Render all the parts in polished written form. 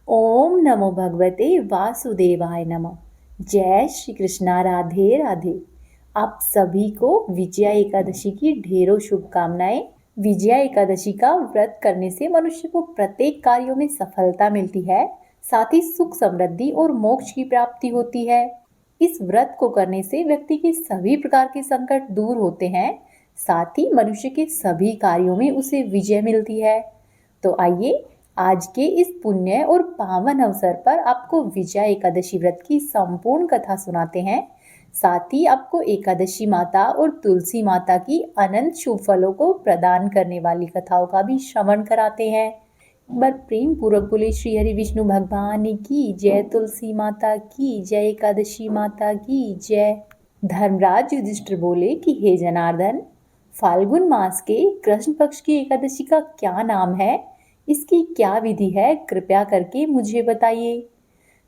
ओम नमो भगवते वासुदेवाय नमः। जय श्री कृष्णा, राधे राधे। आप सभी को विजया एकादशी की ढेरों शुभकामनाएं। विजया एकादशी का व्रत करने से मनुष्य को प्रत्येक कार्यों में सफलता मिलती है, साथ ही सुख समृद्धि और मोक्ष की प्राप्ति होती है। इस व्रत को करने से व्यक्ति के सभी प्रकार के संकट दूर होते हैं, साथ ही मनुष्य के सभी कार्यों में उसे विजय मिलती है। तो आइए आज के इस पुण्य और पावन अवसर पर आपको विजया एकादशी व्रत की संपूर्ण कथा सुनाते हैं। साथ ही आपको एकादशी माता और तुलसी माता की अनंत शुभ फलों को प्रदान करने वाली कथाओं का भी श्रवण कराते हैं। एक बार प्रेम पूर्वक बोले श्री हरि विष्णु भगवान की जय, तुलसी माता की जय, एकादशी माता की जय। धर्मराज युधिष्ठिर बोले कि हे जनार्दन, फाल्गुन मास के कृष्ण पक्ष की एकादशी का क्या नाम है, इसकी क्या विधि है, कृपया करके मुझे बताइए।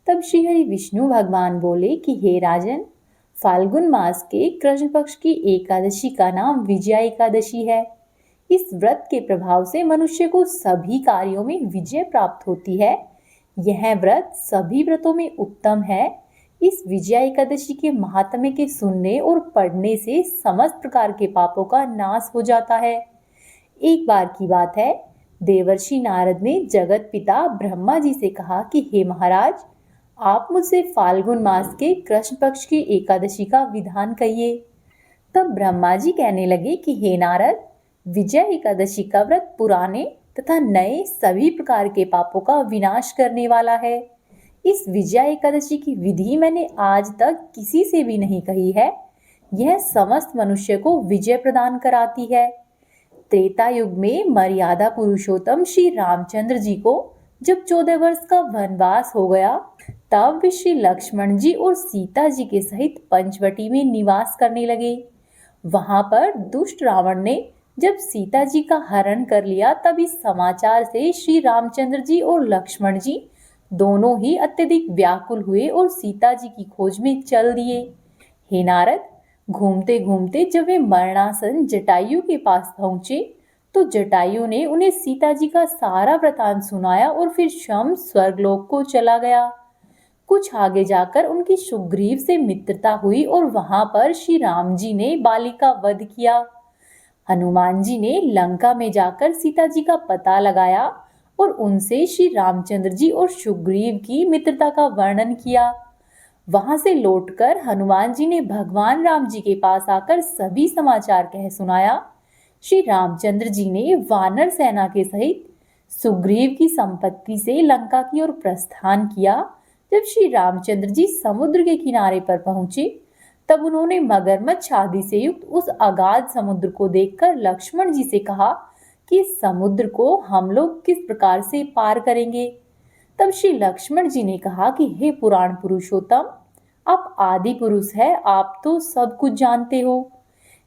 तब श्री हरि विष्णु भगवान बोले कि हे राजन, फाल्गुन मास के कृष्ण पक्ष की एकादशी का नाम विजया एकादशी है। इस व्रत के प्रभाव से मनुष्य को सभी कार्यों में विजय प्राप्त होती है। यह व्रत सभी व्रतों में उत्तम है। इस विजया एकादशी के महात्म्य के सुनने और पढ़ने से समस्त प्रकार के पापों का नाश हो जाता है। एक बार की बात है, देवर्षि नारद ने जगत पिता ब्रह्मा जी से कहा कि हे महाराज, आप मुझसे फाल्गुन मास के कृष्ण पक्ष की एकादशी का विधान कहिए। तब ब्रह्मा जी कहने लगे कि हे नारद, विजया एकादशी का व्रत पुराने तथा नए सभी प्रकार के पापों का विनाश करने वाला है। इस विजया एकादशी की विधि मैंने आज तक किसी से भी नहीं कही है। यह समस्त मनुष्य को विजय प्रदान कराती है। त्रेता युग में मर्यादा पुरुषोत्तम श्री रामचंद्र जी को जब 14 वर्ष का वनवास हो गया, तब वे श्री लक्ष्मण जी और सीता जी के सहित पंचवटी में निवास करने लगे। वहां पर दुष्ट रावण ने जब सीता जी का हरण कर लिया, तब इस समाचार से श्री रामचंद्र जी और लक्ष्मण जी दोनों ही अत्यधिक व्याकुल हुए और सीता जी की खोज में चल दिए। हे नारद, घूमते घूमते जब वे मरणासन जटायु के पास पहुंचे, तो जटायु ने उन्हें सीता जी का सारा वृतांत सुनाया और फिर स्वयं स्वर्गलोक को चला गया। कुछ आगे जाकर उनकी सुग्रीव से मित्रता हुई और वहां पर श्री राम जी ने बाली का वध किया। हनुमान जी ने लंका में जाकर सीता जी का पता लगाया और उनसे श्री रामचंद्र जी और सुग्रीव की मित्रता का वर्णन किया। वहां से लौटकर हनुमान जी ने भगवान राम जी के पास आकर सभी समाचार कह सुनाया। श्री रामचंद्र जी ने वानर सेना के सहित सुग्रीव की संपत्ति से लंका की ओर प्रस्थान किया। जब श्री रामचंद्र जी समुद्र के किनारे पर पहुंचे, तब उन्होंने मगरमच्छ आदि से युक्त उस अगाध समुद्र को देखकर लक्ष्मण जी से कहा कि इस समुद्र को हम लोग किस प्रकार से पार करेंगे। तब श्री लक्ष्मण जी ने कहा कि हे पुराण पुरुषोत्तम, आप आदि पुरुष है, आप तो सब कुछ जानते हो।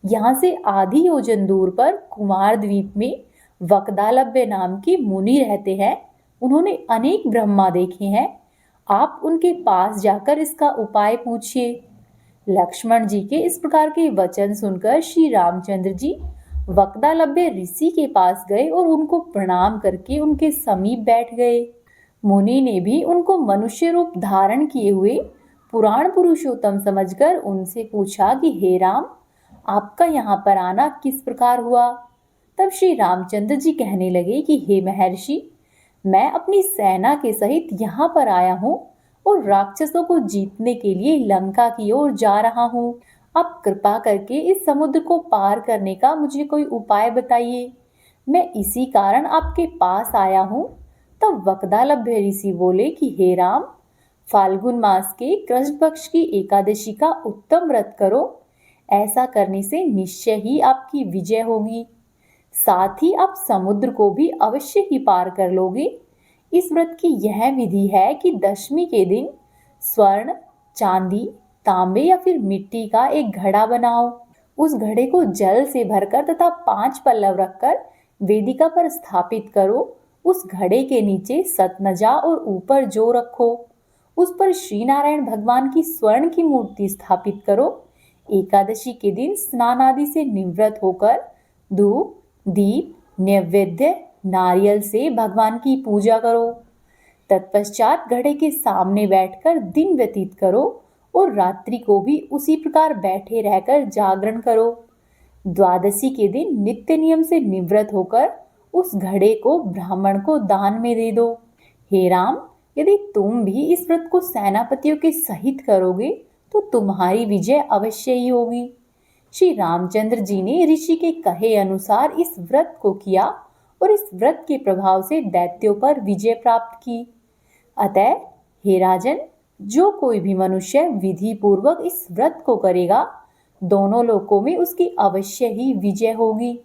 यहाँ से आधी योजन दूर पर कुमार द्वीप में वक्दालभ्य नाम के मुनि रहते हैं। उन्होंने अनेक ब्रह्मा देखे हैं। आप उनके पास जाकर इसका उपाय पूछिए। लक्ष्मण जी के इस प्रकार के वचन सुनकर श्री रामचंद्र जी वक्दालभ्य ऋषि के पास गए और उनको प्रणाम करके उनके समीप बैठ गए। मुनि ने भी उनको मनुष्य रूप धारण किए हुए पुराण पुरुषोत्तम समझकर उनसे पूछा कि हे राम, आपका यहाँ पर आना किस प्रकार हुआ। तब श्री रामचंद्र जी कहने लगे कि हे महर्षि, मैं अपनी सेना के सहित यहाँ पर आया हूँ और राक्षसों को जीतने के लिए लंका की ओर जा रहा हूँ। आप कृपा करके इस समुद्र को पार करने का मुझे कोई उपाय बताइए। मैं इसी कारण आपके पास आया हूँ। तब वक्दालभ्य ऋषि बोले कि हे राम, फाल्गुन मास के कृष्ण पक्ष की एकादशी का उत्तम व्रत करो। ऐसा करने से निश्चय ही आपकी विजय होगी। साथ ही आप समुद्र को भी अवश्य ही पार कर लोगे। इस व्रत की यह विधि है कि दशमी के दिन स्वर्ण, चांदी, तांबे या फिर मिट्टी का एक घड़ा बनाओ। उस घड़े को जल से भरकर तथा 5 पल्लव रखकर वेदिका पर स्थापित करो। उस घड़े के नीचे सतनजा और ऊपर जौ रखो। उस पर श्री नारायण भगवान की स्वर्ण की मूर्ति स्थापित करो। एकादशी के दिन स्नान आदि से निवृत्त होकर धूप, दीप, नैवेद्य, नारियल से भगवान की पूजा करो। तत्पश्चात घड़े के सामने बैठकर दिन व्यतीत करो और रात्रि को भी उसी प्रकार बैठे रहकर जागरण करो। द्वादशी के दिन नित्य नियम से निवृत्त होकर उस घड़े को ब्राह्मण को दान में दे दो। हे राम, यदि तुम भी इस व्रत को सेनापतियों के सहित करोगे तो तुम्हारी विजय अवश्य ही होगी। श्री रामचंद्र जी ने ऋषि के कहे अनुसार इस व्रत को किया और इस व्रत के प्रभाव से दैत्यों पर विजय प्राप्त की। अतः हे राजन, जो कोई भी मनुष्य विधि पूर्वक इस व्रत को करेगा, दोनों लोकों में उसकी अवश्य ही विजय होगी।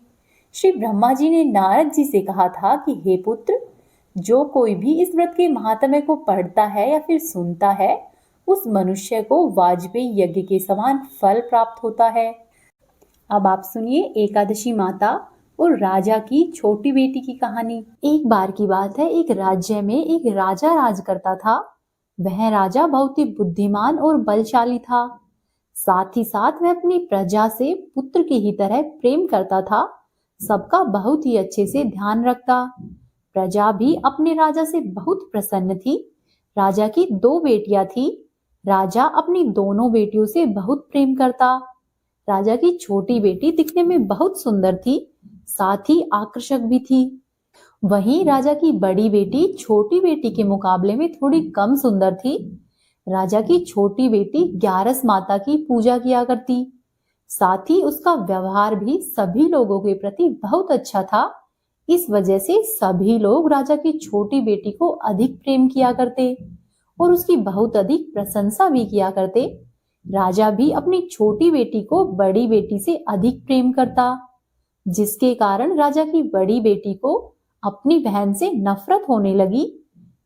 श्री ब्रह्मा जी ने नारद जी से कहा था कि हे पुत्र, जो कोई भी इस व्रत के महात्म्य को पढ़ता है या फिर सुनता है, उस मनुष्य को वाजपेयी यज्ञ के समान फल प्राप्त होता है। अब आप सुनिए एकादशी माता और राजा की छोटी बेटी की कहानी। एक बार की बात है, एक राज्य में एक राजा राज करता था। वह राजा बहुत ही बुद्धिमान और बलशाली था। साथ ही साथ वह अपनी प्रजा से पुत्र की ही तरह प्रेम करता था। सबका बहुत ही अच्छे से ध्यान रखता। प्रजा भी अपने राजा से बहुत प्रसन्न थी। राजा की 2 बेटियां थी। राजा अपनी दोनों बेटियों से बहुत प्रेम करता। राजा की छोटी बेटी दिखने में बहुत सुंदर थी, साथ ही आकर्षक भी थी। वहीं राजा की बड़ी बेटी छोटी बेटी के मुकाबले में थोड़ी कम सुंदर थी। राजा की छोटी बेटी ग्यारस माता की पूजा किया करती। साथ ही उसका व्यवहार भी सभी लोगों के प्रति बहुत अच्छा था। इस वजह से सभी लोग राजा की छोटी बेटी को अधिक प्रेम किया करते और उसकी बहुत अधिक प्रशंसा भी किया करते। राजा भी अपनी छोटी बेटी को बड़ी बेटी से अधिक प्रेम करता, जिसके कारण राजा की बड़ी बेटी को अपनी बहन से नफरत होने लगी।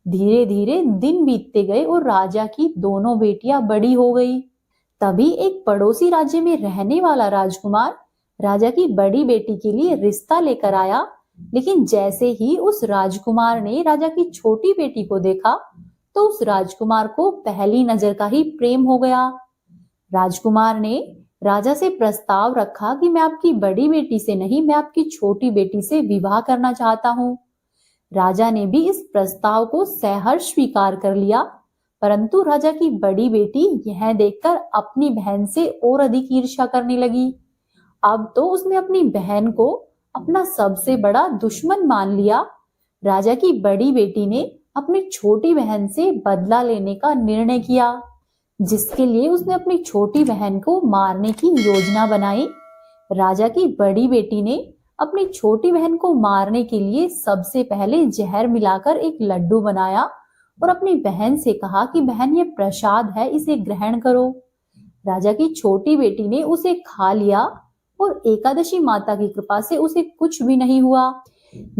धीरे धीरे दिन बीतते गए और राजा की दोनों बेटियां बड़ी हो गई। तभी एक पड़ोसी राज्य में रहने वाला राजकुमार राजा की बड़ी बेटी के लिए रिश्ता लेकर आया। लेकिन जैसे ही उस राजकुमार ने राजा की छोटी बेटी को देखा, तो उस राजकुमार को पहली नजर का ही प्रेम हो गया। राजकुमार ने राजा से प्रस्ताव रखा कि मैं आपकी बड़ी बेटी से नहीं, मैं आपकी छोटी बेटी से विवाह करना चाहता हूँ। राजा ने भी इस प्रस्ताव को सहर्ष स्वीकार कर लिया, परंतु राजा की बड़ी बेटी यह देखकर अपनी बहन से और अधिक ईर्ष्या करने लगी। अब तो उसने अपनी बहन को अपना सबसे बड़ा दुश्मन मान लिया। राजा की बड़ी बेटी ने अपनी छोटी बहन से बदला लेने का निर्णय किया, जिसके लिए उसने अपनी छोटी बहन को मारने की योजना बनाई। राजा की बड़ी बेटी ने अपनी छोटी बहन को मारने के लिए सबसे पहले जहर मिलाकर एक लड्डू बनाया और अपनी बहन से कहा कि बहन, ये प्रसाद है, इसे ग्रहण करो। राजा की छोटी बेटी ने उसे खा लिया और एकादशी माता की कृपा से उसे कुछ भी नहीं हुआ।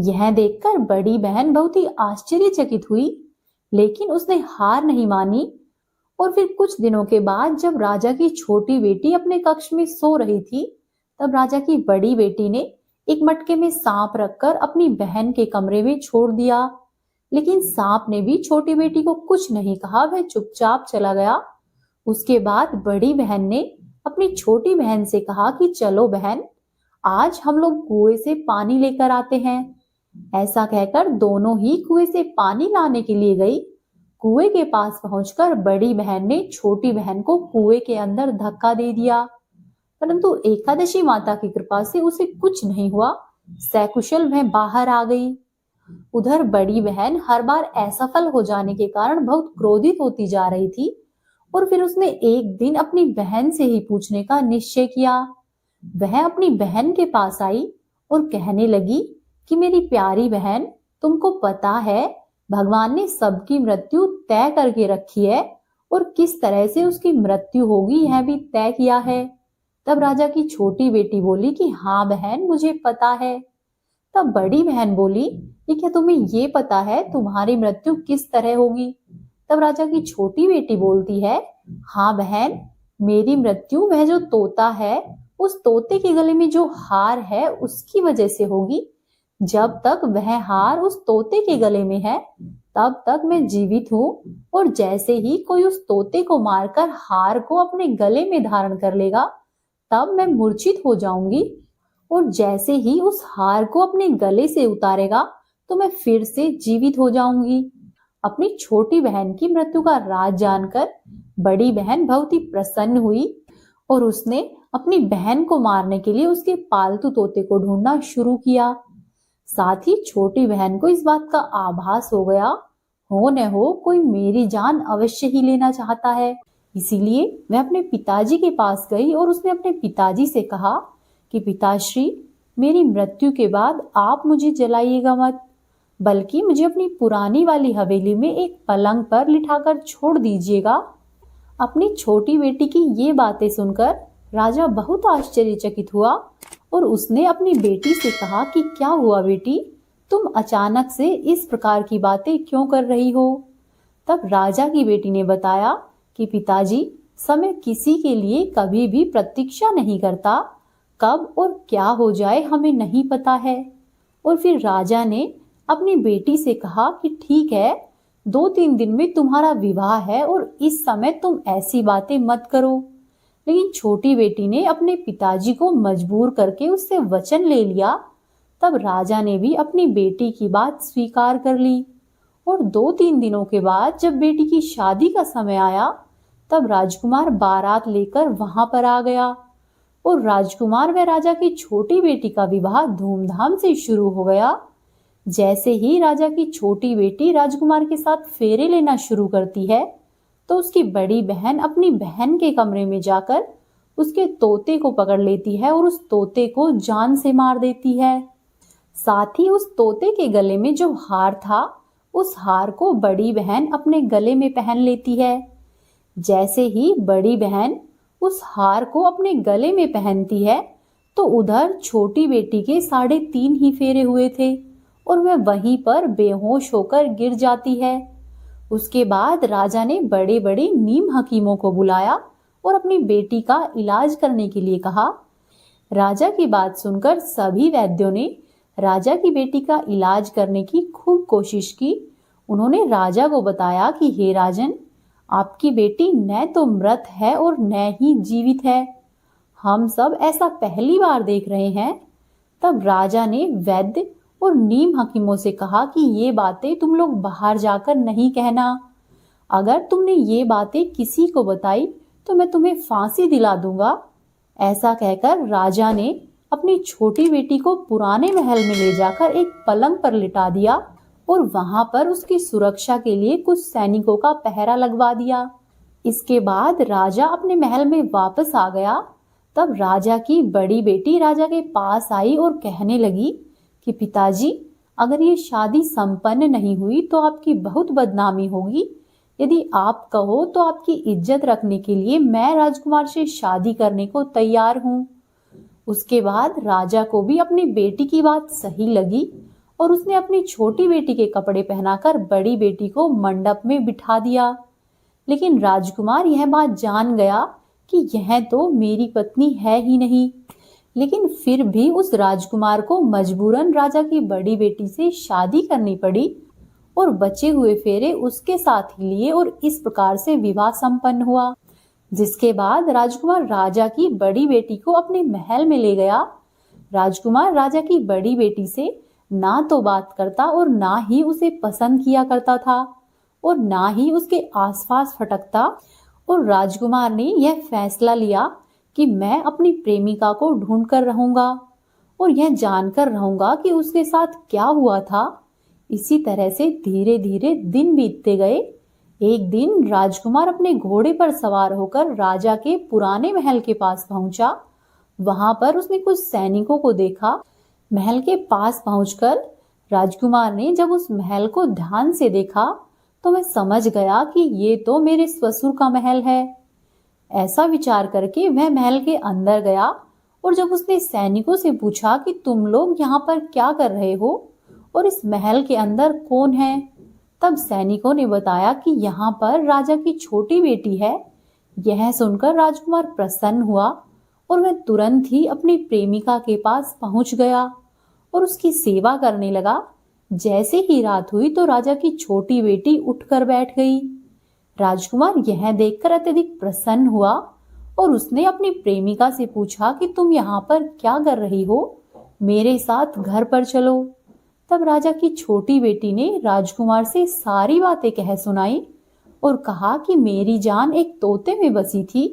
यह देखकर बड़ी बहन बहुत ही आश्चर्यचकित हुई, लेकिन उसने हार नहीं मानी। और फिर कुछ दिनों के बाद जब राजा की छोटी बेटी अपने कक्ष में सो रही थी, तब राजा की बड़ी बेटी ने एक मटके में सांप रखकर अपनी बहन के कमरे में छोड़ दिया। लेकिन सांप ने भी छोटी बेटी को कुछ नहीं कहा, वह चुपचाप चला गया। उसके बाद बड़ी बहन ने अपनी छोटी बहन से कहा कि चलो बहन, आज हम लोग कुएं से पानी लेकर आते हैं। ऐसा कहकर दोनों ही कुएं से पानी लाने के लिए गई। कुएं के पास पहुंचकर बड़ी बहन ने छोटी बहन को कुएं के अंदर धक्का दे दिया, परंतु एकादशी माता की कृपा से उसे कुछ नहीं हुआ। सकुशल वह बाहर आ गई। उधर बड़ी बहन हर बार असफल हो जाने के कारण बहुत क्रोधित होती जा रही थी और फिर उसने एक दिन अपनी बहन से ही पूछने का निश्चय किया। वह अपनी बहन के पास आई और कहने लगी कि मेरी प्यारी बहन, तुमको पता है भगवान ने सबकी मृत्यु तय करके रखी है और किस तरह से उसकी मृत्यु होगी यह भी तय किया है। तब राजा की छोटी बेटी बोली कि हाँ बहन, मुझे पता है। तब बड़ी बहन बोली कि क्या तुम्हें ये पता है तुम्हारी मृत्यु किस तरह होगी? तब राजा की छोटी बेटी बोलती है, हाँ बहन, मेरी मृत्यु वह जो तोता है, उस तोते के गले में जो हार है उसकी वजह से होगी। जब तक वह हार उस तोते के गले में है तब तक मैं जीवित हूँ, और जैसे ही कोई उस तोते को मारकर हार को अपने गले में धारण कर लेगा तब मैं मूर्छित हो जाऊंगी, और जैसे ही उस हार को अपने गले से उतारेगा तो मैं फिर से जीवित हो जाऊंगी। अपनी छोटी बहन की मृत्यु का राज जानकर बड़ी बहन बहुत ही प्रसन्न हुई और उसने अपनी बहन को मारने के लिए उसके पालतू तोते को ढूंढना शुरू किया। साथ ही छोटी बहन को इस बात का आभास हो गया, हो न हो कोई मेरी जान अवश्य ही लेना चाहता है। इसीलिए वह अपने पिताजी के पास गई और उसने अपने पिताजी से कहा कि पिताश्री, मेरी मृत्यु के बाद आप मुझे जलाइएगा मत, बल्कि मुझे अपनी पुरानी वाली हवेली में एक पलंग पर लिटाकर छोड़ दीजिएगा। अपनी छोटी बेटी की ये बातें सुनकर राजा बहुत आश्चर्यचकित हुआ और उसने अपनी बेटी से कहा कि क्या हुआ बेटी, तुम अचानक से इस प्रकार की बातें क्यों कर रही हो। तब राजा की बेटी ने बताया कि पिताजी, समय किसी के लिए कभी भी प्रतीक्षा नहीं करता, कब और क्या हो जाए हमें नहीं पता है। और फिर राजा ने अपनी बेटी से कहा कि ठीक है, 2-3 दिन में तुम्हारा विवाह है और इस समय तुम ऐसी बातें मत करो। लेकिन छोटी बेटी ने अपने पिताजी को मजबूर करके उससे वचन ले लिया। तब राजा ने भी अपनी बेटी की बात स्वीकार कर ली और 2-3 दिनों के बाद जब बेटी की शादी का समय आया, तब राजकुमार बारात लेकर वहां पर आ गया और राजकुमार व राजा की छोटी बेटी का विवाह धूमधाम से शुरू हो गया। जैसे ही राजा की छोटी बेटी राजकुमार के साथ फेरे लेना शुरू करती है, तो उसकी बड़ी बहन अपनी बहन के कमरे में जाकर उसके तोते को पकड़ लेती है और उस तोते को जान से मार देती है। साथ ही उस तोते के गले में जो हार था, उस हार को बड़ी बहन अपने गले में पहन लेती है। जैसे ही बड़ी बहन उस हार को अपने गले में पहनती है, तो उधर छोटी बेटी के 3.5 ही फेरे हुए थे और वह वहीं पर बेहोश होकर गिर जाती है। उसके बाद राजा ने बड़े बड़े नीम हकीमों को बुलाया और अपनी बेटी का इलाज करने के लिए कहा। राजा की बात सुनकर सभी वैद्यों ने राजा की बेटी का इलाज करने की खूब कोशिश की। उन्होंने राजा को बताया कि हे राजन, आपकी बेटी न तो मृत है और न ही जीवित है, हम सब ऐसा पहली बार देख रहे हैं। तब राजा ने वैद्य और नीम हकीमों से कहा कि ये बातें तुम लोग बाहर जाकर नहीं कहना, अगर तुमने ये बातें किसी को बताई तो मैं तुम्हें फांसी दिला दूंगा। ऐसा कहकर राजा ने अपनी छोटी बेटी को पुराने महल में ले जाकर एक पलंग पर लिटा दिया और वहां पर उसकी सुरक्षा के लिए कुछ सैनिकों का पहरा लगवा दिया। इसके बाद राजा अपने महल में वापस आ गया। तब राजा की बड़ी बेटी राजा के पास आई और कहने लगी कि पिताजी, अगर ये शादी संपन्न नहीं हुई तो आपकी बहुत बदनामी होगी। यदि आप कहो तो आपकी इज्जत रखने के लिए मैं राजकुमार से शादी करने को तैयार हूँ। उसके बाद राजा को भी अपनी बेटी की बात सही लगी और उसने अपनी छोटी बेटी के कपड़े पहनाकर बड़ी बेटी को मंडप में बिठा दिया। लेकिन राजकुमार यह बात जान गया कि यह तो मेरी पत्नी है ही नहीं। लेकिन फिर भी उस राजकुमार को मजबूरन राजा की बड़ी बेटी से शादी करनी पड़ी और बचे हुए फेरे उसके साथ ही लिए और इस प्रकार से विवाह संपन्न हुआ। जिसके बाद राजकुमार राजा की बड़ी बेटी को अपने महल में ले गया। राजकुमार राजा की बड़ी बेटी से ना तो बात करता और ना ही उसे पसंद किया करता था और ना ही उसके आसपास फटकता। और राजकुमार ने यह फैसला लिया कि मैं अपनी प्रेमिका को ढूंढ कर रहूंगा और यह जानकर रहूंगा कि उसके साथ क्या हुआ था। इसी तरह से धीरे धीरे दिन बीतते गए। एक दिन राजकुमार अपने घोड़े पर सवार होकर राजा के पुराने महल के पास पहुंचा। वहां पर उसने कुछ सैनिकों को देखा। महल के पास पहुंचकर राजकुमार ने जब उस महल को ध्यान से देखा तो वह समझ गया कि ये तो मेरे ससुर का महल है। ऐसा विचार करके वह महल के अंदर गया और जब उसने सैनिकों से पूछा कि तुम लोग यहाँ पर क्या कर रहे हो और इस महल के अंदर कौन है, तब सैनिकों ने बताया कि यहाँ पर राजा की छोटी बेटी है। यह सुनकर राजकुमार प्रसन्न हुआ और वह तुरंत ही अपनी प्रेमिका के पास पहुंच गया और उसकी सेवा करने लगा। जैसे ही रात हुई तो राजा की छोटी बेटी उठकर बैठ गई। राजकुमार यह देखकर अत्यधिक प्रसन्न हुआ और उसने अपनी प्रेमिका से पूछा कि तुम यहाँ पर क्या कर रही हो, मेरे साथ घर पर चलो। तब राजा की छोटी बेटी ने राजकुमार से सारी बातें कह सुनाई और कहा कि मेरी जान एक तोते में बसी थी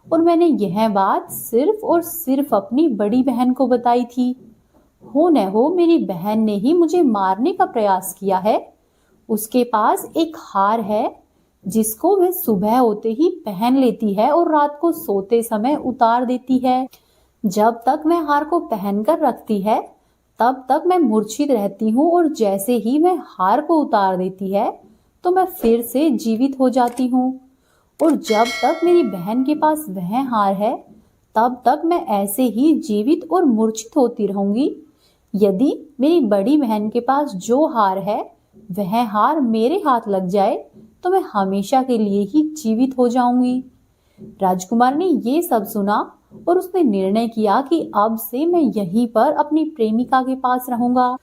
और मैंने यह बात सिर्फ और सिर्फ अपनी बड़ी बहन को बताई थी। हो न हो मेरी बहन ने ही मुझे मारने का प्रयास किया है। उसके पास एक हार है जिसको वह सुबह होते ही पहन लेती है और रात को सोते समय उतार देती है। जब तक मैं हार को पहनकर रखती है तब तक मैं मूर्छित रहती हूँ और जैसे ही मैं हार को उतार देती है तो मैं फिर से जीवित हो जाती हूँ। और जब तक मेरी बहन के पास वह हार है तब तक मैं ऐसे ही जीवित और मूर्छित होती रहूंगी। यदि मेरी बड़ी बहन के पास जो हार है वह हार मेरे हाथ लग जाए तो मैं हमेशा के लिए ही जीवित हो जाऊंगी। राजकुमार ने ये सब सुना और उसने निर्णय किया कि अब से मैं यहीं पर अपनी प्रेमिका के पास रहूंगा।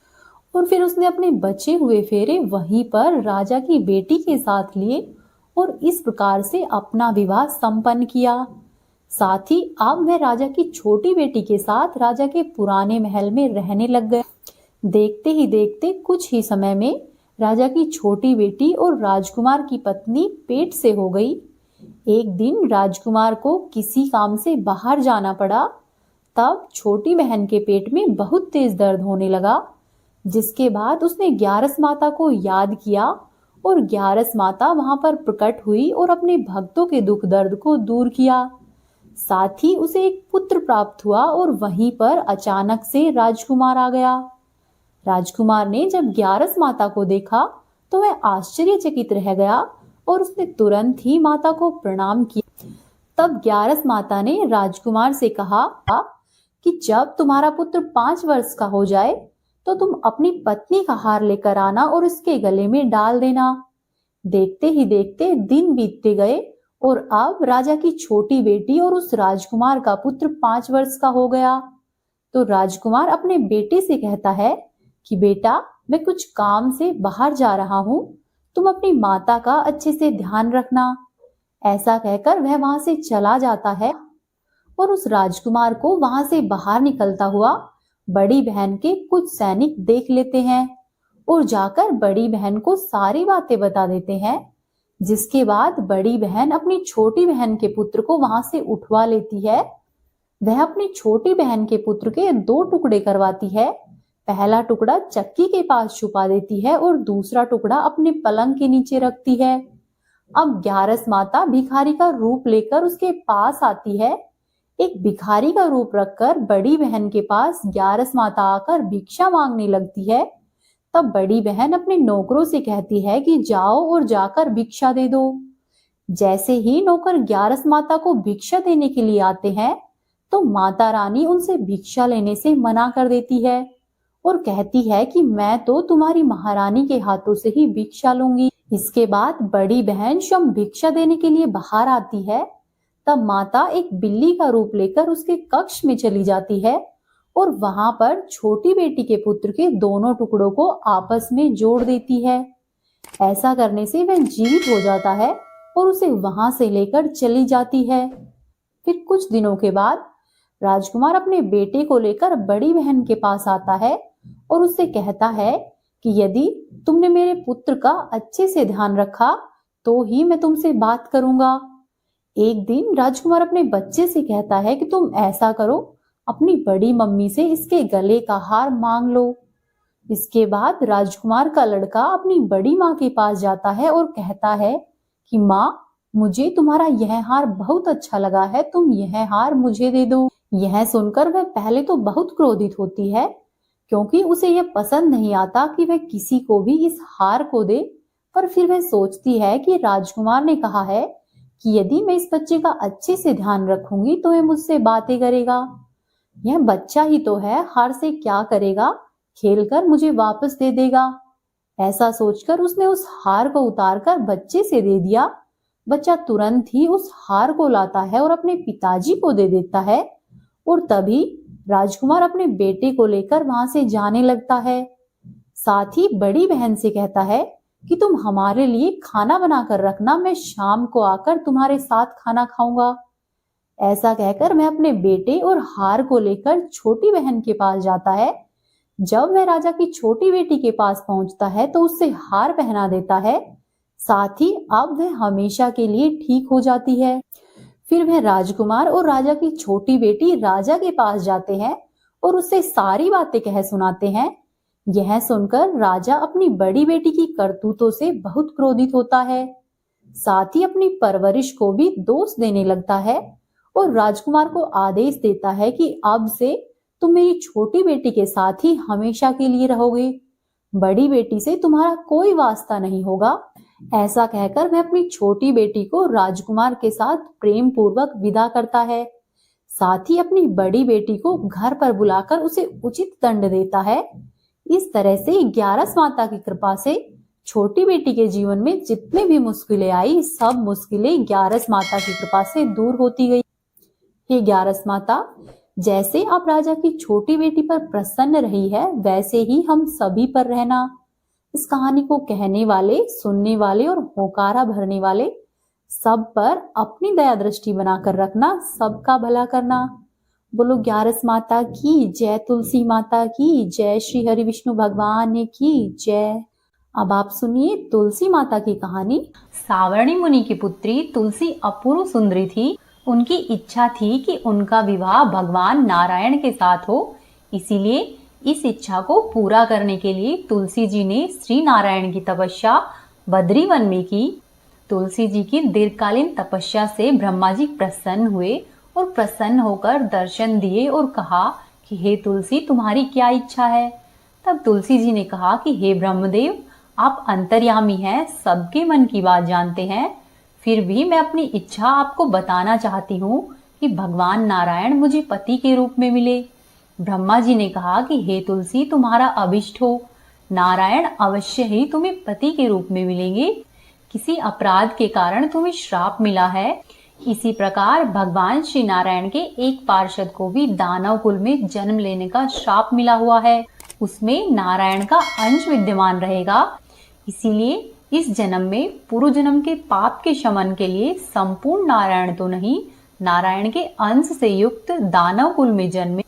और फिर उसने अपने बचे हुए फेरे वहीं पर राजा की बेटी के साथ लिए और इस प्रकार से अपना विवाह संपन्न किया। साथ ही अब वह राजा की छोटी बेटी के साथ राजा के पुराने महल में रहने लग गए। देखते ही देखते कुछ ही समय में राजा की छोटी बेटी और राजकुमार की पत्नी पेट से हो गई। एक दिन राजकुमार को किसी काम से बाहर जाना पड़ा। तब छोटी बहन के पेट में बहुत तेज दर्द होने लगा, जिसके बाद उसने ग्यारस माता को याद किया और ग्यारस माता वहां पर प्रकट हुई और अपने भक्तों के दुख दर्द को दूर किया। साथ ही उसे एक पुत्र प्राप्त हुआ और वहीं पर अचानक से राजकुमार आ गया। राजकुमार ने जब ग्यारस माता को देखा तो वह आश्चर्यचकित रह गया और उसने तुरंत ही माता को प्रणाम किया। तब ग्यारस माता ने राजकुमार से कहा कि जब तुम्हारा पुत्र 5 वर्ष का हो जाए तो तुम अपनी पत्नी का हार लेकर आना और इसके गले में डाल देना। देखते ही देखते दिन बीतते गए और अब राजा की छोटी बेटी और उस राजकुमार का पुत्र 5 वर्ष का हो गया। तो राजकुमार अपने बेटे से कहता है कि बेटा, मैं कुछ काम से बाहर जा रहा हूँ, तुम अपनी माता का अच्छे से ध्यान रखना। ऐसा कहकर वह वहां से चला जाता है और उस राजकुमार को वहां से बाहर निकलता हुआ बड़ी बहन के कुछ सैनिक देख लेते हैं और जाकर बड़ी बहन को सारी बातें बता देते हैं। जिसके बाद बड़ी बहन अपनी छोटी बहन के पुत्र को वहां से उठवा लेती है। वह अपनी छोटी बहन के पुत्र के 2 टुकड़े करवाती है। पहला टुकड़ा चक्की के पास छुपा देती है और दूसरा टुकड़ा अपने पलंग के नीचे रखती है। अब ग्यारस माता भिखारी का रूप लेकर उसके पास आती है। एक भिखारी का रूप रखकर बड़ी बहन के पास ग्यारस माता आकर भिक्षा मांगने लगती है। तब बड़ी बहन अपने नौकरों से कहती है कि जाओ और जाकर भिक्षा दे दो। जैसे ही नौकर ग्यारस माता को भिक्षा देने के लिए आते हैं तो माता रानी उनसे भिक्षा लेने से मना कर देती है और कहती है कि मैं तो तुम्हारी महारानी के हाथों से ही भिक्षा लूंगी। इसके बाद बड़ी बहन स्वयं भिक्षा देने के लिए बाहर आती है। तब माता एक बिल्ली का रूप लेकर उसके कक्ष में चली जाती है और वहां पर छोटी बेटी के पुत्र के दोनों टुकड़ों को आपस में जोड़ देती है। ऐसा करने से वह जीवित हो जाता है और उसे वहां से लेकर चली जाती है। फिर कुछ दिनों के बाद राजकुमार अपने बेटे को लेकर बड़ी बहन के पास आता है और उससे कहता है कि यदि तुमने मेरे पुत्र का अच्छे से ध्यान रखा तो ही मैं तुमसे बात करूंगा। एक दिन राजकुमार अपने बच्चे से कहता है कि तुम ऐसा करो, अपनी बड़ी मम्मी से इसके गले का हार मांग लो। इसके बाद राजकुमार का लड़का अपनी बड़ी माँ के पास जाता है और कहता है कि माँ, मुझे तुम्हारा यह हार बहुत अच्छा लगा है, तुम यह हार मुझे दे दो। यह सुनकर वह पहले तो बहुत क्रोधित होती है क्योंकि उसे यह पसंद नहीं आता कि वह किसी को भी इस हार को दे। पर फिर वह सोचती है कि राजकुमार ने कहा है कि यदि मैं इस बच्चे का अच्छे से ध्यान रखूंगी तो वह मुझसे बातें करेगा। यह बच्चा ही तो है, हार से क्या करेगा, खेलकर मुझे वापस दे देगा। ऐसा सोचकर उसने उस हार को उतारकर बच्चे से दे दिया। बच्चा तुरंत ही उस हार को लाता है और अपने पिताजी को दे देता है और तभी राजकुमार अपने बेटे को लेकर वहां से जाने लगता है। साथ ही बड़ी बहन से कहता है कि तुम हमारे लिए खाना बनाकर रखना, मैं शाम को आकर तुम्हारे साथ खाना खाऊंगा। ऐसा कहकर मैं अपने बेटे और हार को लेकर छोटी बहन के पास जाता है। जब वह राजा की छोटी बेटी के पास पहुंचता है तो उससे हार पहना देता है। साथ ही अब वह हमेशा के लिए ठीक हो जाती है। फिर वह राजकुमार और राजा की छोटी बेटी राजा के पास जाते हैं और उससे सारी बातें कह सुनाते हैं। यह सुनकर राजा अपनी बड़ी बेटी की करतूतों से बहुत क्रोधित होता है। साथ ही अपनी परवरिश को भी दोष देने लगता है और राजकुमार को आदेश देता है कि अब से तुम मेरी छोटी बेटी के साथ ही हमेशा के लिए रहोगे। बड़ी बेटी से तुम्हारा कोई वास्ता नहीं होगा। ऐसा कहकर वह अपनी छोटी बेटी को राजकुमार के साथ प्रेम पूर्वक विदा करता है। साथ ही अपनी बड़ी बेटी को घर पर बुलाकर उसे उचित दंड देता है। इस तरह से 11 माता की कृपा से छोटी बेटी के जीवन में जितने भी मुश्किलें आई, सब मुश्किलें 11 माता की कृपा से दूर होती गई। हे 11 माता, जैसे आप राजा की छोटी बेटी पर प्रसन्न रही है, वैसे ही हम सभी पर रहना। इस कहानी को कहने वाले, सुनने वाले और होकारा भरने वाले सब पर अपनी दया दृष्टि बनाकर रखना, सबका भला करना। बोलो 11 माता की जय, तुलसी माता की जय, श्री हरि विष्णु भगवान की जय। अब आप सुनिए तुलसी माता की कहानी। सावर्णी मुनि की पुत्री तुलसी अपूर्व सुंदरी थी। उनकी इच्छा थी कि उनका विवाह भगवान नारायण के साथ हो। इसीलिए इस इच्छा को पूरा करने के लिए तुलसी जी ने श्री नारायण की तपस्या बद्री वन में की। तुलसी जी की दीर्घकालीन तपस्या से ब्रह्मा जी प्रसन्न हुए और प्रसन्न होकर दर्शन दिए और कहा कि हे तुलसी, तुम्हारी क्या इच्छा है। तब तुलसी जी ने कहा कि हे ब्रह्मदेव, आप अंतर्यामी हैं, सबके मन की बात जानते हैं। फिर भी मैं अपनी इच्छा आपको बताना चाहती हूँ कि भगवान नारायण मुझे पति के रूप में मिले। ब्रह्मा जी ने कहा कि हे तुलसी, तुम्हारा अभिष्ट हो, नारायण अवश्य ही तुम्हें पति के रूप में मिलेंगे। किसी अपराध के कारण तुम्हें श्राप मिला है। इसी प्रकार भगवान श्री नारायण के एक पार्षद को भी दानव कुल में जन्म लेने का श्राप मिला हुआ है। उसमें नारायण का अंश विद्यमान रहेगा। इसीलिए इस जन्म में पूर्व जन्म के पाप के शमन के लिए संपूर्ण नारायण तो नहीं, नारायण के अंश से युक्त दानव कुल में जन्मे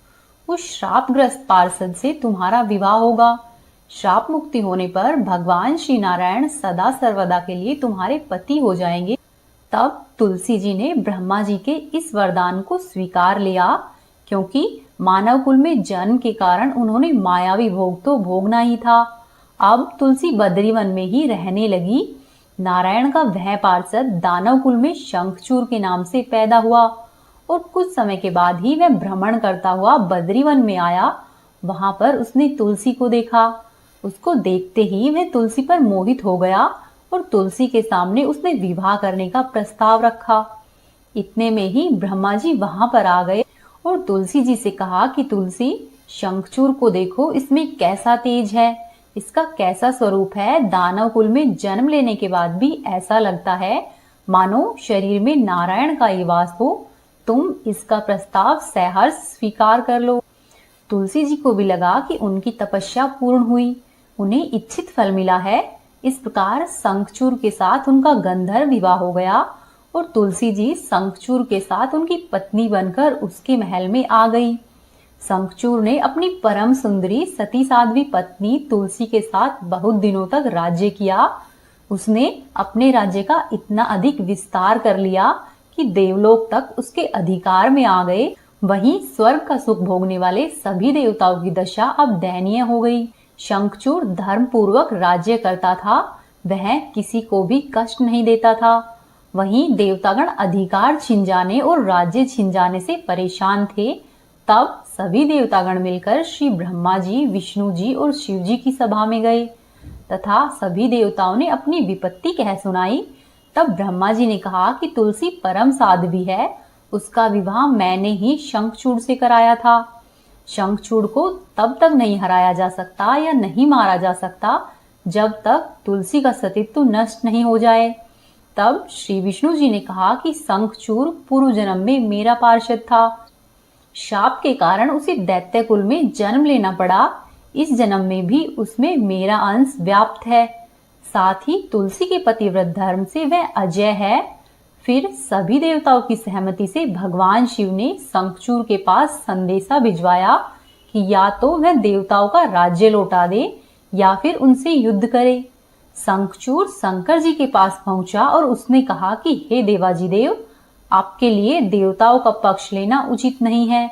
उस श्रापग्रस्त पार्षद से तुम्हारा विवाह होगा। श्राप मुक्ति होने पर भगवान श्री नारायण सदा सर्वदा के लिए तुम्हारे पति हो जाएंगे। तब तुलसी जी ने ब्रह्मा जी के इस वरदान को स्वीकार लिया, क्योंकि मानव कुल में जन्म के कारण उन्होंने मायावी भोग तो भोगना ही था। अब तुलसी बद्री वन में ही रहने लगी। नारायण का वह पार्षद दानव कुल में शंखचूर के नाम से पैदा हुआ और कुछ समय के बाद ही वह भ्रमण करता हुआ बद्री वन में आया। वहां पर उसने तुलसी को देखा। उसको देखते ही वह तुलसी पर मोहित हो गया और तुलसी के सामने उसने विवाह करने का प्रस्ताव रखा। इतने में ही ब्रह्मा जी वहां पर आ गए और तुलसी जी से कहा कि तुलसी, शंखचूर को देखो, इसमें कैसा तेज है, इसका कैसा स्वरूप है। दानव कुल में जन्म लेने के बाद भी ऐसा लगता है मानो शरीर में नारायण का ही वास हो। तुम इसका प्रस्ताव सहर्ष स्वीकार कर लो। तुलसी जी को भी लगा कि उनकी तपस्या पूर्ण हुई, उन्हें इच्छित फल मिला है। इस प्रकार शंखचूर के साथ उनका गंधर्व विवाह हो गया और तुलसी जी शंखचूर के साथ उनकी पत्नी बनकर उसके महल में आ गई। शंखचूर ने अपनी परम सुंदरी सती साध्वी पत्नी तुलसी के साथ बहुत दिनों तक राज्य किया। उसने अपने राज्य का इतना अधिक विस्तार कर लिया कि देवलोक तक उसके अधिकार में आ गए। वहीं स्वर्ग का सुख भोगने वाले सभी देवताओं की दशा अब दयनीय हो गई। शंखचूर धर्म पूर्वक राज्य करता था, वह किसी को भी कष्ट नहीं देता था। वहीं देवतागण अधिकार छिन जाने और राज्य छिन जाने से परेशान थे। तब सभी देवतागण मिलकर श्री ब्रह्मा जी, विष्णु जी और शिव जी की सभा में गए तथा सभी देवताओं ने अपनी विपत्ति कह सुनाई। तब ब्रह्मा जी ने कहा कि तुलसी परम साध्वी है, उसका विवाह मैंने ही शंखचूड़ से कराया था। शंखचूड़ को तब तक नहीं हराया जा सकता या नहीं मारा जा सकता जब तक तुलसी का सतीत्व नष्ट नहीं हो जाए। तब श्री विष्णु जी ने कहा कि शंखचूड़ पूर्व जन्म में मेरा पार्षद था। शाप के कारण उसे दैत्य कुल में जन्म लेना पड़ा। इस जन्म में भी उसमें मेरा अंश व्याप्त है। साथ ही तुलसी के पतिव्रत धर्म से वह अजय है। फिर सभी देवताओं की सहमति से भगवान शिव ने शंखचूड़ के पास संदेशा भिजवाया कि या तो वह देवताओं का राज्य लौटा दे या फिर उनसे युद्ध करे। शंखचूड़ शंकर जी के पास पहुंचा और उसने कहा कि हे देवाजी देव, आपके लिए देवताओं का पक्ष लेना उचित नहीं है।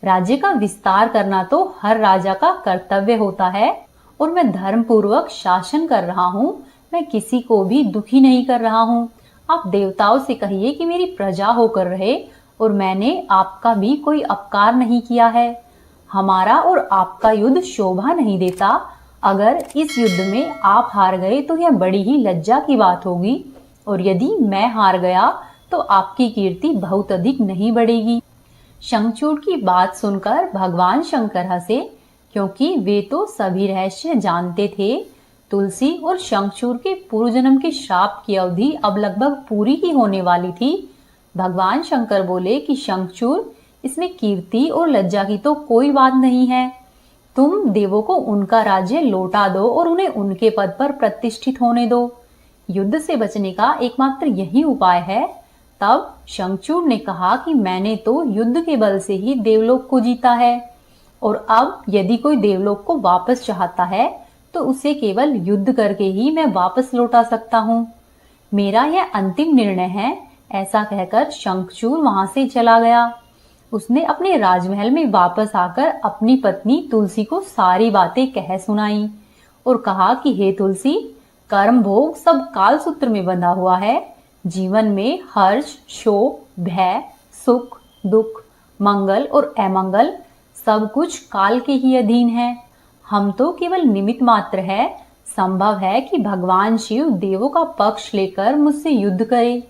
राज्य का विस्तार करना तो हर राजा का कर्तव्य होता है और मैं धर्म पूर्वक शासन कर रहा हूँ। मैं किसी को भी दुखी नहीं कर रहा हूँ। आप देवताओं से कहिए कि मेरी प्रजा होकर रहे और मैंने आपका भी कोई अपकार नहीं किया है। हमारा और आपका युद्ध शोभा नहीं देता। अगर इस युद्ध में आप हार गए तो यह बड़ी ही लज्जा की बात होगी और यदि मैं हार गया तो आपकी कीर्ति बहुत अधिक नहीं बढ़ेगी। शंखचूड़ की बात सुनकर भगवान शंकर हंसे, क्योंकि वे तो सभी रहस्य जानते थे। तुलसी और शंखचूड़ के पूर्व जन्म के श्राप की अवधि अब लगभग पूरी ही होने वाली थी। भगवान शंकर बोले कि शंखचूड़, इसमें कीर्ति और लज्जा की तो कोई बात नहीं है। तुम देवों को उनका राज्य लौटा दो और उन्हें उनके पद पर प्रतिष्ठित होने दो। युद्ध से बचने का एकमात्र यही उपाय है। तब शंखचूड़ ने कहा कि मैंने तो युद्ध के बल से ही देवलोक को जीता है और अब यदि कोई देवलोक को वापस चाहता है तो उसे केवल युद्ध करके ही मैं वापस लौटा सकता हूँ। मेरा यह अंतिम निर्णय है। ऐसा कहकर शंखचूड़ वहां से चला गया। उसने अपने राजमहल में वापस आकर अपनी पत्नी तुलसी को सारी बातें कह सुनाई और कहा कि हे तुलसी, कर्म भोग सब काल सूत्र में बंधा हुआ है। जीवन में हर्ष, शोक, भय, सुख, दुख, मंगल और अमंगल सब कुछ काल के ही अधीन है। हम तो केवल निमित्त मात्र है। संभव है कि भगवान शिव देवों का पक्ष लेकर मुझसे युद्ध करे।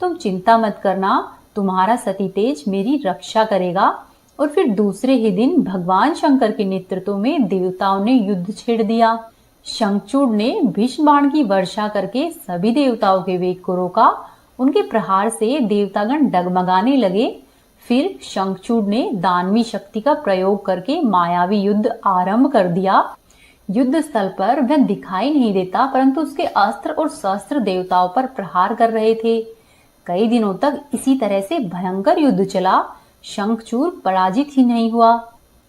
तुम चिंता मत करना, तुम्हारा सती तेज मेरी रक्षा करेगा। और फिर दूसरे ही दिन भगवान शंकर के नेतृत्व में देवताओं ने युद्ध छेड़ दिया। शंखचूड़ ने भीष्म बाण की वर्षा करके सभी देवताओं के वेग को रोका। उनके प्रहार से देवतागण डगमगाने लगे। फिर शंखचूड़ ने दानवी शक्ति का प्रयोग करके मायावी युद्ध आरंभ कर दिया। युद्ध स्थल पर वह दिखाई नहीं देता, परंतु उसके अस्त्र और शस्त्र देवताओं पर प्रहार कर रहे थे। कई दिनों तक इसी तरह से भयंकर युद्ध चला। शंखचूड़ पराजित ही नहीं हुआ।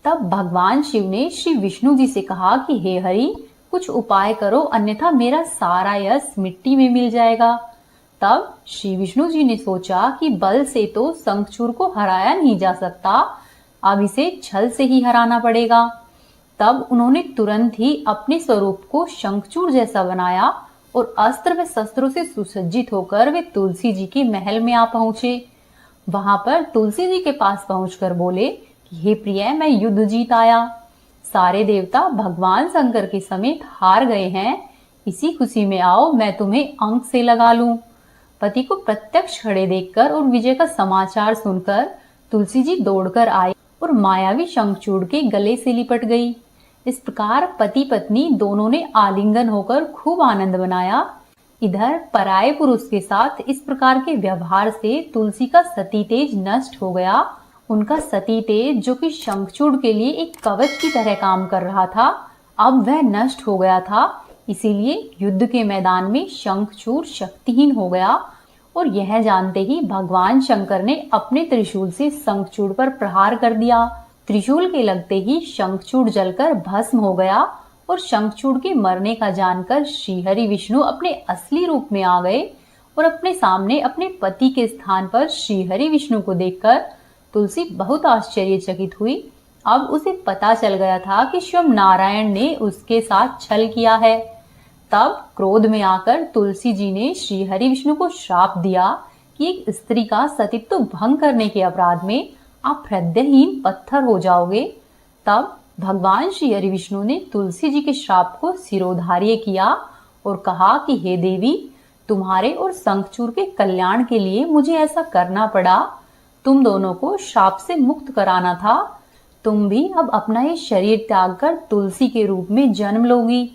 तब भगवान शिव ने श्री विष्णु जी से कहा कि हे हरि, कुछ उपाय करो, अन्यथा मेरा सारा यश मिट्टी में मिल जाएगा। तब श्री विष्णु जी ने सोचा कि बल से तो शंखचूड़ को हराया नहीं जा सकता, अब इसे छल से ही हराना पड़ेगा। तब उन्होंने तुरंत ही अपने स्वरूप को शंखचूड़ जैसा बनाया और अस्त्र व शस्त्रों से सुसज्जित होकर वे तुलसी जी के महल में आ पहुंचे। वहां पर तुलसी जी के पास पहुंचकर बोले कि हे प्रिय, मैं युद्ध जीत आया। सारे देवता भगवान शंकर के समेत हार गए हैं। इसी खुशी में आओ, मैं तुम्हें अंक से लगा लूं। पति को प्रत्यक्ष खड़े देखकर और विजय का समाचार सुनकर तुलसी जी दौड़कर आई और मायावी शंखचूड़ के गले से लिपट गई। इस प्रकार पति पत्नी दोनों ने आलिंगन होकर खूब आनंद मनाया। इधर पराये पुरुष के साथ इस प्रकार के व्यवहार से तुलसी का सती तेज नष्ट हो गया। उनका सती तेज, जो कि शंखचूड़ के लिए एक कवच की तरह काम कर रहा था, अब वह नष्ट हो गया था। इसीलिए युद्ध के मैदान में शंखचूड़ शक्तिहीन हो गया और यह जानते ही भगवान शंकर ने अपने त्रिशूल से शंखचूड़ पर प्रहार कर दिया। त्रिशूल के लगते ही शंखचूड़ जलकर भस्म हो गया और शंखचूड़ के मरने का जानकर श्रीहरि विष्णु अपने असली रूप में आ गए और अपने सामने अपने पति के स्थान पर श्रीहरि विष्णु को देखकर तुलसी बहुत आश्चर्यचकित हुई। अब उसे पता चल गया था कि स्वयं नारायण ने उसके साथ छल किया है। तब क्रोध में आकर तुलसी जी ने श्रीहरि विष्णु को श्राप दिया कि एक स्त्री का सतीत्व भंग करने के अपराध में आप हृदयहीन पत्थर हो जाओगे। तब भगवान श्री हरि विष्णु ने तुलसी जी के श्राप को सिरोधार्य किया और कहा कि हे देवी, तुम्हारे और शंखचूड़ के कल्याण के लिए मुझे ऐसा करना पड़ा। तुम दोनों को श्राप से मुक्त कराना था। तुम भी अब अपना ये शरीर त्याग कर तुलसी के रूप में जन्म लोगी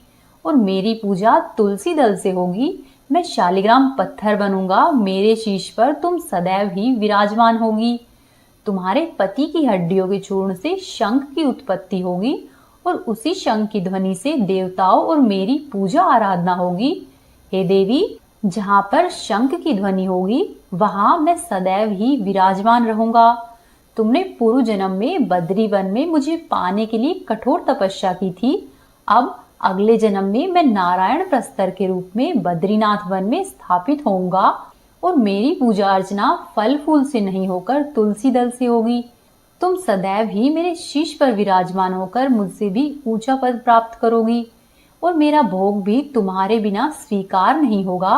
और मेरी पूजा तुलसी दल से होगी। मैं शालिग्राम पत्थर बनूंगा, मेरे शीश पर तुम सदैव ही विराजमान होगी। तुम्हारे पति की हड्डियों के चूर्ण से शंख की उत्पत्ति होगी और उसी शंख की ध्वनि से देवताओं और मेरी पूजा आराधना होगी। हे देवी, जहाँ पर शंख की ध्वनि होगी वहां मैं सदैव ही विराजमान रहूंगा। तुमने पूर्व जन्म में बद्री वन में मुझे पाने के लिए कठोर तपस्या की थी। अब अगले जन्म में मैं नारायण प्रस्तर के रूप में बद्रीनाथ वन में स्थापित होऊंगा और मेरी पूजा अर्चना फल फूल से नहीं होकर तुलसी दल से होगी। तुम सदैव ही मेरे शीश पर विराजमान होकर मुझसे भी ऊंचा पद प्राप्त करोगी और मेरा भोग भी तुम्हारे बिना स्वीकार नहीं होगा।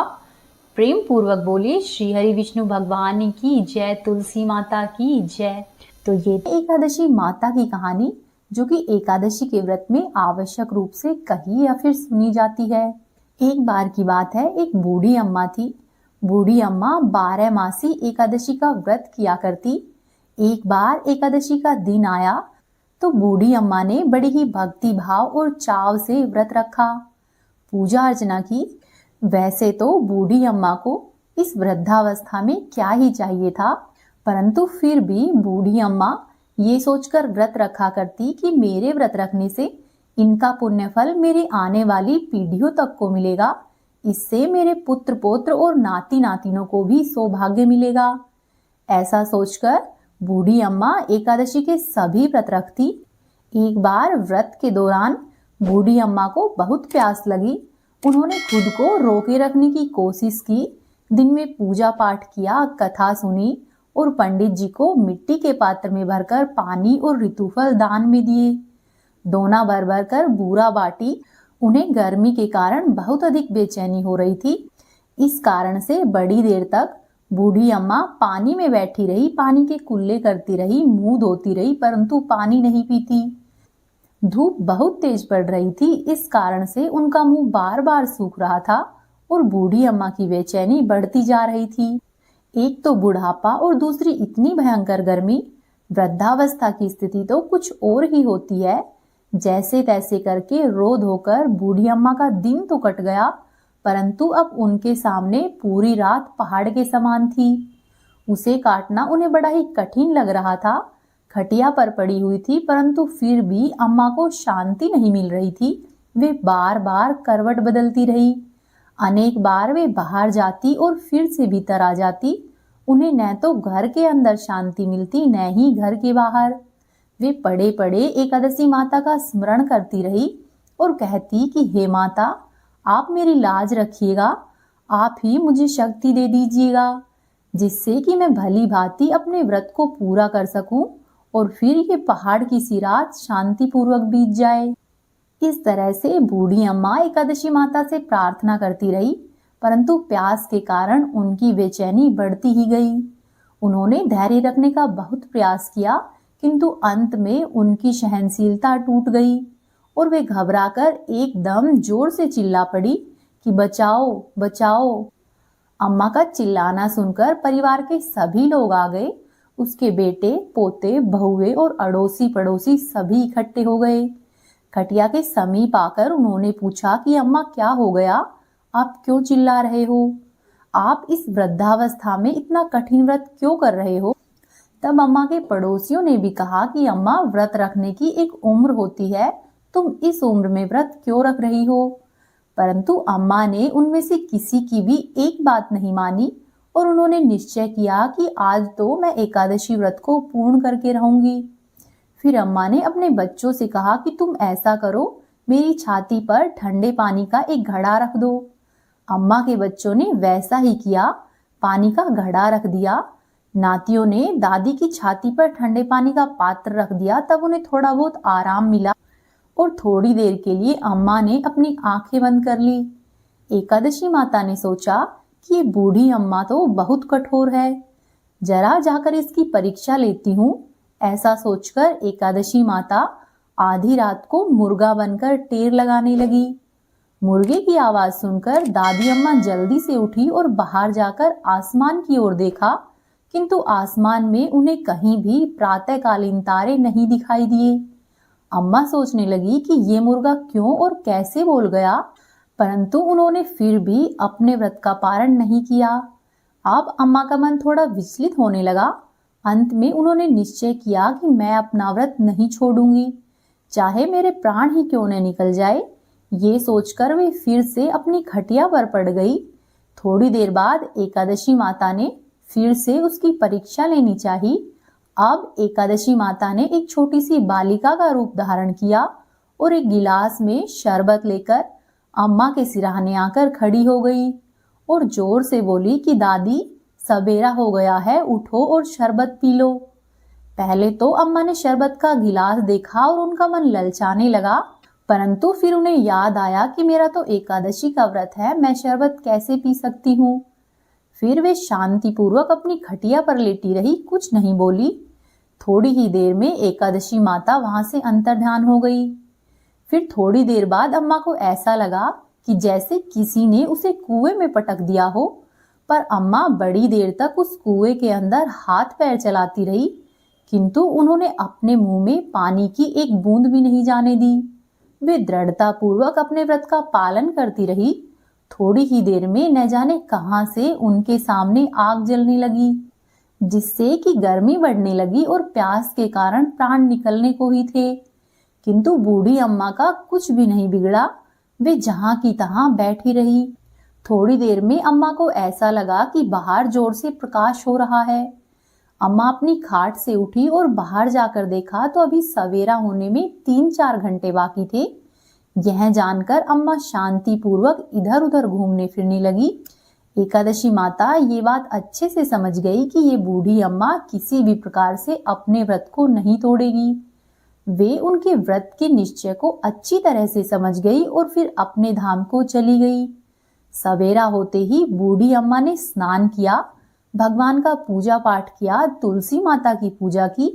प्रेम पूर्वक बोले श्री हरि विष्णु भगवान की जय, तुलसी माता की जय। तो ये एकादशी माता की कहानी जो कि एकादशी के व्रत में आवश्यक रूप से कही या फिर सुनी जाती है। एक बार की बात है, एक बूढ़ी अम्मा थी। बूढ़ी अम्मा 12 मासी एकादशी का व्रत किया करती। एक बार एकादशी का दिन आया तो बूढ़ी अम्मा ने बड़े ही भक्ति भाव और चाव से व्रत रखा, पूजा अर्चना की। वैसे तो बूढ़ी अम्मा को इस वृद्धावस्था में क्या ही चाहिए था, परंतु फिर भी बूढ़ी अम्मा ये सोचकर व्रत रखा करती कि मेरे व्रत रखने से इनका पुण्य फल मेरे आने वाली पीढ़ियों तक को मिलेगा, इससे मेरे पुत्र पौत्र और नाती नातिनों को भी सौभाग्य मिलेगा। ऐसा सोचकर बूढ़ी अम्मा एकादशी के सभी व्रत रखती। एक बार व्रत के दौरान बूढ़ी अम्मा को बहुत प्यास लगी। उन्होंने खुद को रोके रखने की कोशिश की। दिन में पूजा पाठ किया, कथा सुनी और पंडित जी को मिट्टी के पात्र में भरकर पानी और ऋतुफल दान में दिए। दोना भर भर कर बूरा बाटी। उन्हें गर्मी के कारण बहुत अधिक बेचैनी हो रही थी। इस कारण से बड़ी देर तक बूढ़ी अम्मा पानी में बैठी रही, पानी के कुल्ले करती रही, मुंह धोती रही, परंतु पानी नहीं पीती। धूप बहुत तेज पड़ रही थी, इस कारण से उनका मुंह बार बार सूख रहा था और बूढ़ी अम्मा की बेचैनी बढ़ती जा रही थी। एक तो बुढ़ापा और दूसरी इतनी भयंकर गर्मी। वृद्धावस्था की स्थिति तो कुछ और ही होती है। जैसे तैसे करके रो धोकर बूढ़ी अम्मा का दिन तो कट गया, परंतु अब उनके सामने पूरी रात पहाड़ के समान थी। उसे काटना उन्हें बड़ा ही कठिन लग रहा था। खटिया पर पड़ी हुई थी, परंतु फिर भी अम्मा को शांति नहीं मिल रही थी। वे बार बार करवट बदलती रही। अनेक बार वे बाहर जाती और फिर से भीतर आ जाती। उन्हें न तो घर के अंदर शांति मिलती, न ही घर के बाहर। वे पड़े पड़े एकादशी माता का स्मरण करती रही और कहती कि हे माता, आप मेरी लाज रखिएगा, आप ही मुझे शक्ति दे दीजिएगा, जिससे कि मैं भली भांति अपने व्रत को पूरा कर सकूं और फिर ये पहाड़ की सी रात शांति पूर्वक बीत जाए। इस तरह से बूढ़ी अम्मा एकादशी माता से प्रार्थना करती रही, परंतु प्यास के कारण उनकी बेचैनी बढ़ती ही गई। उन्होंने धैर्य रखने का बहुत प्रयास किया, किंतु अंत में उनकी सहनशीलता टूट गई और वे घबराकर एकदम जोर से चिल्ला पड़ी कि बचाओ बचाओ। अम्मा का चिल्लाना सुनकर परिवार के सभी लोग आ गए। उसके बेटे, पोते, बहुए और अड़ोसी पड़ोसी सभी इकट्ठे हो गए। खटिया के समीप आकर उन्होंने पूछा कि अम्मा क्या हो गया, आप क्यों चिल्ला रहे हो? आप इस वृद्धावस्था में इतना कठिन व्रत क्यों कर रहे हो? तब अम्मा के पड़ोसियों ने भी कहा कि अम्मा, व्रत रखने की एक उम्र होती है, तुम इस उम्र में व्रत क्यों रख रही हो? परंतु अम्मा ने उनमें से किसी की भी एक बात नहीं मानी और उन्होंने निश्चय किया कि आज तो मैं एकादशी व्रत को पूर्ण करके रहूंगी। फिर अम्मा ने अपने बच्चों से कहा कि तुम ऐसा करो, मेरी छाती पर ठंडे पानी का एक घड़ा रख दो। अम्मा के बच्चों ने वैसा ही किया, पानी का घड़ा रख दिया। नातियों ने दादी की छाती पर ठंडे पानी का पात्र रख दिया। तब उन्हें थोड़ा बहुत आराम मिला और थोड़ी देर के लिए अम्मा ने अपनी आंखें बंद कर ली। एकादशी माता ने सोचा कि ये बूढ़ी अम्मा तो बहुत कठोर है, जरा जाकर इसकी परीक्षा लेती हूँ। ऐसा सोचकर एकादशी माता आधी रात को मुर्गा बनकर टेर लगाने लगी। मुर्गे की आवाज सुनकर दादी अम्मा जल्दी से उठी और बाहर जाकर आसमान की ओर देखा, किंतु आसमान में उन्हें कहीं भी प्रातःकालीन तारे नहीं दिखाई दिए। अम्मा सोचने लगी कि ये मुर्गा क्यों और कैसे बोल गया, परंतु उन्होंने फिर भी अपने व्रत का पारण नहीं किया। अब अम्मा का मन थोड़ा विचलित होने लगा। अंत में उन्होंने निश्चय किया कि मैं अपना व्रत नहीं छोड़ूंगी, चाहे मेरे प्राण ही क्यों न निकल जाए। ये सोचकर वे फिर से अपनी खटिया पर पड़ गई। थोड़ी देर बाद एकादशी माता ने फिर से उसकी परीक्षा लेनी चाहिए। अब एकादशी माता ने एक छोटी सी बालिका का रूप धारण किया और एक गिलास में शरबत लेकर अम्मा के सिरहाने आकर खड़ी हो गई और जोर से बोली कि दादी, सवेरा हो गया है, उठो और शरबत पी लो। पहले तो अम्मा ने शरबत का गिलास देखा और उनका मन ललचाने लगा, परंतु फिर उन्हें याद आया कि मेरा तो एकादशी का व्रत है, मैं शरबत कैसे पी सकती हूँ। फिर वे शांतिपूर्वक अपनी खटिया पर लेटी रही, कुछ नहीं बोली। थोड़ी ही देर में एकादशी माता वहां से अंतर्ध्यान हो गई। फिर थोड़ी देर बाद अम्मा को ऐसा लगा कि जैसे किसी ने उसे कुएं में पटक दिया हो, पर अम्मा बड़ी देर तक उस कुएं के अंदर हाथ पैर चलाती रही, किंतु उन्होंने अपने मुंह में पानी की एक बूंद भी नहीं जाने दी। वे दृढ़ता पूर्वक अपने व्रत का पालन करती रही। थोड़ी ही देर में न जाने कहां से उनके सामने आग जलने लगी, जिससे कि गर्मी बढ़ने लगी और प्यास के कारण प्राण निकलने को ही थे। किंतु बूढ़ी अम्मा का कुछ भी नहीं बिगड़ा, वे जहां की तहां बैठी रही। थोड़ी देर में अम्मा को ऐसा लगा कि बाहर जोर से प्रकाश हो रहा है। अम्मा अपनी खाट से उठी और बाहर जाकर देखा तो अभी सवेरा होने में 3-4 घंटे बाकी थे। यह जानकर अम्मा शांति पूर्वक इधर उधर घूमने फिरने लगी। एकादशी माता ये बात अच्छे से समझ गई कि ये बूढ़ी अम्मा किसी भी प्रकार से अपने व्रत को नहीं तोड़ेगी। वे उनके व्रत के निश्चय को अच्छी तरह से समझ गई और फिर अपने धाम को चली गई। सवेरा होते ही बूढ़ी अम्मा ने स्नान किया, भगवान का पूजा पाठ किया, तुलसी माता की पूजा की,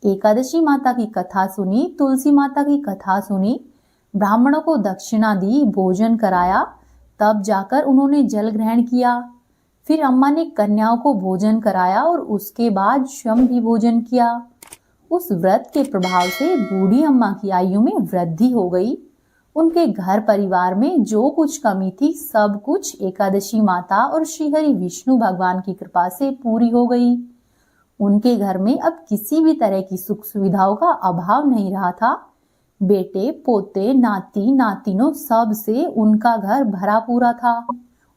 एकादशी माता की कथा सुनी, तुलसी माता की कथा सुनी, ब्राह्मणों को दक्षिणा दी, भोजन कराया, तब जाकर उन्होंने जल ग्रहण किया। फिर अम्मा ने कन्याओं को भोजन कराया और उसके बाद स्वयं भी भोजन किया। उस व्रत के प्रभाव से बूढ़ी अम्मा की आयु में वृद्धि हो गई। उनके घर परिवार में जो कुछ कमी थी, सब कुछ एकादशी माता और श्री हरि विष्णु भगवान की कृपा से पूरी हो गई। उनके घर में अब किसी भी तरह की सुख सुविधाओं का अभाव नहीं रहा था। बेटे, पोते, नाती, नातिनों सब से उनका घर भरा पूरा था।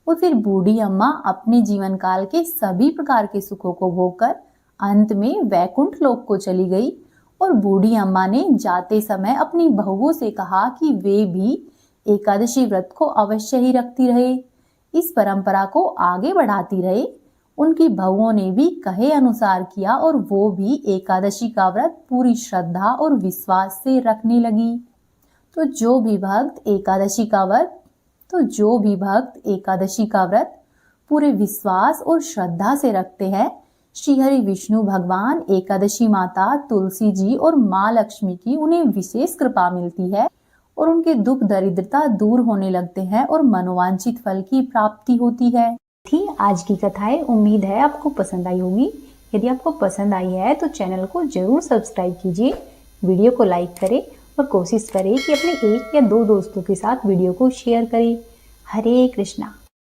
और फिर बूढ़ी अम्मा अपने जीवन काल के सभी प्रकार के सुखों को भोगकर अंत में वैकुंठ लोक को चली गई। और बूढ़ी अम्मा ने जाते समय अपनी बहुओं से कहा कि वे भी एकादशी व्रत को अवश्य ही रखती रहे, इस परंपरा को आगे बढ़ाती रहे। उनकी बहुओं ने भी कहे अनुसार किया और वो भी एकादशी का व्रत पूरी श्रद्धा और विश्वास से रखने लगी। तो जो भी भक्त एकादशी का व्रत पूरे विश्वास और श्रद्धा से रखते हैं, श्री हरि विष्णु भगवान, एकादशी माता, तुलसी जी और माँ लक्ष्मी की उन्हें विशेष कृपा मिलती है और उनके दुख दरिद्रता दूर होने लगते हैं और मनोवांछित फल की प्राप्ति होती है। थी आज की कथाएं। उम्मीद है आपको पसंद आई होगी। यदि आपको पसंद आई है तो चैनल को जरूर सब्सक्राइब कीजिए, वीडियो को लाइक करें और कोशिश करें कि अपने 1 या 2 दोस्तों के साथ वीडियो को शेयर करें। हरे कृष्णा।